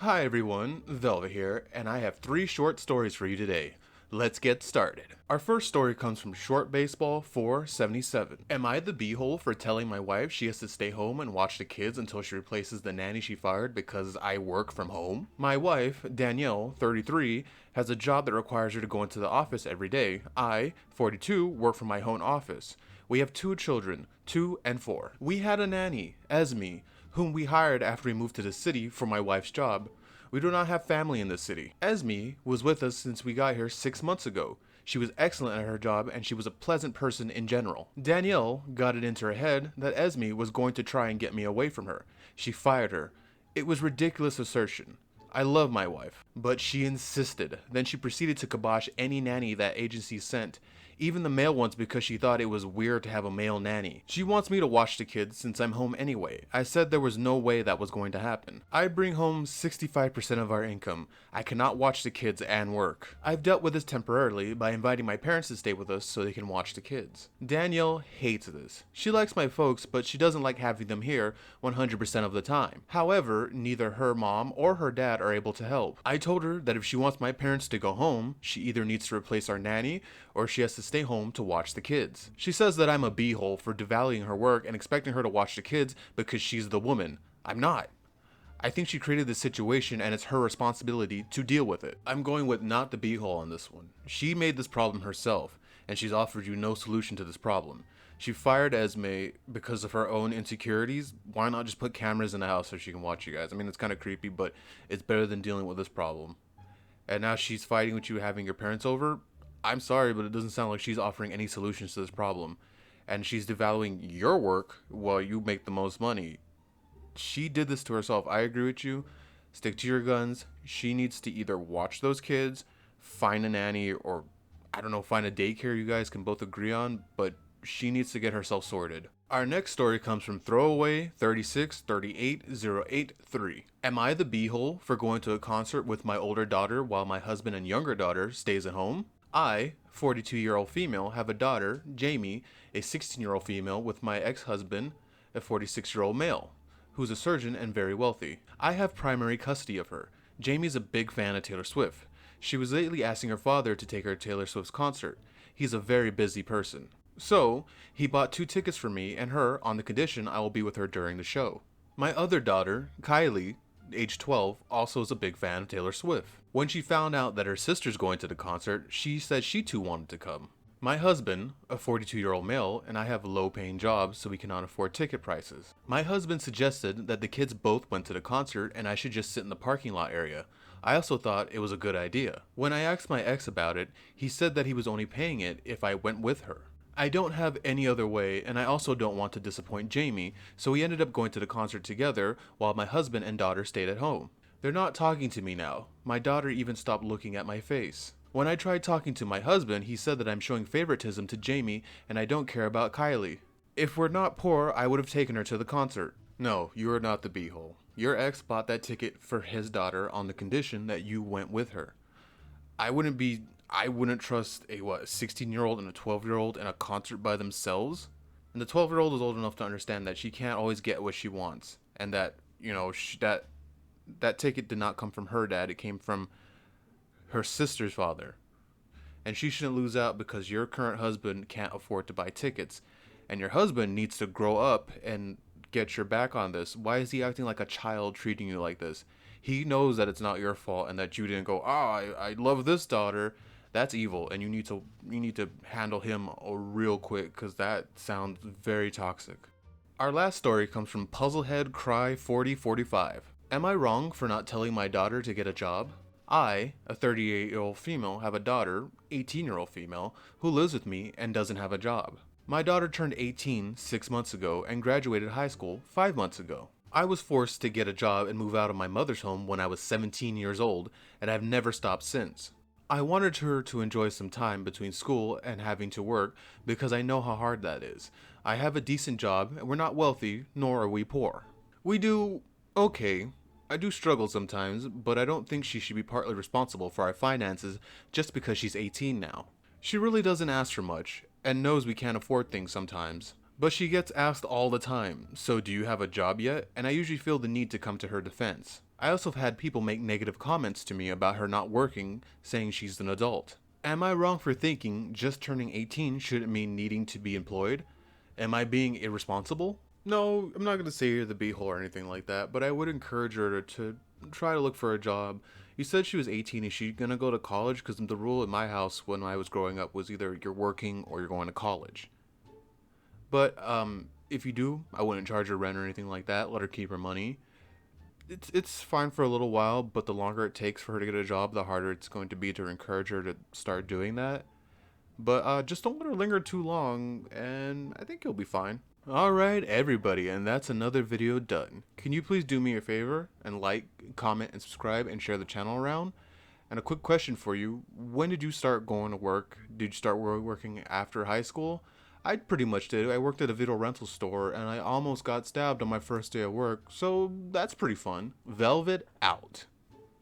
Hi everyone, Velva here, and I have 3 short stories for you today. Let's get started. Our first story comes from Short Baseball 477. Am I the beehole for telling my wife she has to stay home and watch the kids until she replaces the nanny she fired because I work from home? My wife, Danielle, 33, has a job that requires her to go into the office every day. I, 42, work from my own office. We have 2 children, 2 and 4. We had a nanny, Esme, whom we hired after we moved to the city for my wife's job. We do not have family in the city. Esme was with us since we got here 6 months ago. She was excellent at her job and she was a pleasant person in general. Danielle got it into her head that Esme was going to try and get me away from her. She fired her. It was ridiculous assertion. I love my wife, but she insisted. Then she proceeded to kibosh any nanny that agency sent, even the male ones, because she thought it was weird to have a male nanny. She wants me to watch the kids since I'm home anyway. I said there was no way that was going to happen. I bring home 65% of our income. I cannot watch the kids and work. I've dealt with this temporarily by inviting my parents to stay with us so they can watch the kids. Danielle hates this. She likes my folks, but she doesn't like having them here 100% of the time. However, neither her mom or her dad are able to help. I told her that if she wants my parents to go home, she either needs to replace our nanny or she has to stay home to watch the kids. She says that I'm a beehole for devaluing her work and expecting her to watch the kids because she's the woman. I'm not. I think she created this situation and it's her responsibility to deal with it. I'm going with not the beehole on this one. She made this problem herself and she's offered you no solution to this problem. She fired Esme because of her own insecurities. Why not just put cameras in the house so she can watch you guys? I mean, it's kind of creepy, but it's better than dealing with this problem. And now she's fighting with you having your parents over. I'm sorry, but it doesn't sound like she's offering any solutions to this problem. And she's devaluing your work while you make the most money. She did this to herself. I agree with you. Stick to your guns. She needs to either watch those kids, find a nanny, or, I don't know, find a daycare you guys can both agree on, but she needs to get herself sorted. Our next story comes from Throwaway 3638083. Am I the beehole for going to a concert with my older daughter while my husband and younger daughter stays at home? I, 42-year-old female, have a daughter, Jamie, a 16-year-old female, with my ex-husband, a 46-year-old male, who's a surgeon and very wealthy. I have primary custody of her. Jamie's a big fan of Taylor Swift. She was lately asking her father to take her to Taylor Swift's concert. He's a very busy person. So, he bought 2 tickets for me and her on the condition I will be with her during the show. My other daughter, Kylie, age 12, also is a big fan of Taylor Swift. When she found out that her sister's going to the concert, she said she too wanted to come. My husband, a 42-year-old male, and I have low-paying jobs so we cannot afford ticket prices. My husband suggested that the kids both went to the concert and I should just sit in the parking lot area. I also thought it was a good idea. When I asked my ex about it, he said that he was only paying it if I went with her. I don't have any other way, and I also don't want to disappoint Jamie, so we ended up going to the concert together while my husband and daughter stayed at home. They're not talking to me now. My daughter even stopped looking at my face. When I tried talking to my husband, he said that I'm showing favoritism to Jamie and I don't care about Kylie. If we're not poor, I would have taken her to the concert. No, you are not the beehole. Your ex bought that ticket for his daughter on the condition that you went with her. I wouldn't trust a 16-year-old and a 12-year-old in a concert by themselves. And the 12-year-old is old enough to understand that she can't always get what she wants, and that, that ticket did not come from her dad, it came from her sister's father. And she shouldn't lose out because your current husband can't afford to buy tickets. And your husband needs to grow up and get your back on this. Why is he acting like a child, treating you like this? He knows that it's not your fault and that you didn't go, I love this daughter. That's evil, and you need to handle him real quick because that sounds very toxic. Our last story comes from Puzzlehead Cry 4045. Am I wrong for not telling my daughter to get a job? I, a 38-year-old female, have a daughter, 18-year-old female, who lives with me and doesn't have a job. My daughter turned 18 6 months ago and graduated high school 5 months ago. I was forced to get a job and move out of my mother's home when I was 17 years old, and I've never stopped since. I wanted her to enjoy some time between school and having to work because I know how hard that is. I have a decent job and we're not wealthy, nor are we poor. We do okay. I do struggle sometimes, but I don't think she should be partly responsible for our finances just because she's 18 now. She really doesn't ask for much and knows we can't afford things sometimes. But she gets asked all the time, so do you have a job yet? And I usually feel the need to come to her defense. I also have had people make negative comments to me about her not working, saying she's an adult. Am I wrong for thinking just turning 18 shouldn't mean needing to be employed? Am I being irresponsible? No, I'm not going to say you're the beehole or anything like that, but I would encourage her to try to look for a job. You said she was 18. Is she going to go to college? Because the rule in my house when I was growing up was either you're working or you're going to college. But if you do, I wouldn't charge her rent or anything like that. Let her keep her money. It's fine for a little while, but the longer it takes for her to get a job, the harder it's going to be to encourage her to start doing that. But just don't let her linger too long, and I think you'll be fine. Alright, everybody, and that's another video done. Can you please do me a favor and like, comment, and subscribe and share the channel around? And a quick question for you, when did you start going to work? Did you start working after high school? I pretty much did. I worked at a video rental store and I almost got stabbed on my first day of work, so that's pretty fun. Velvet out.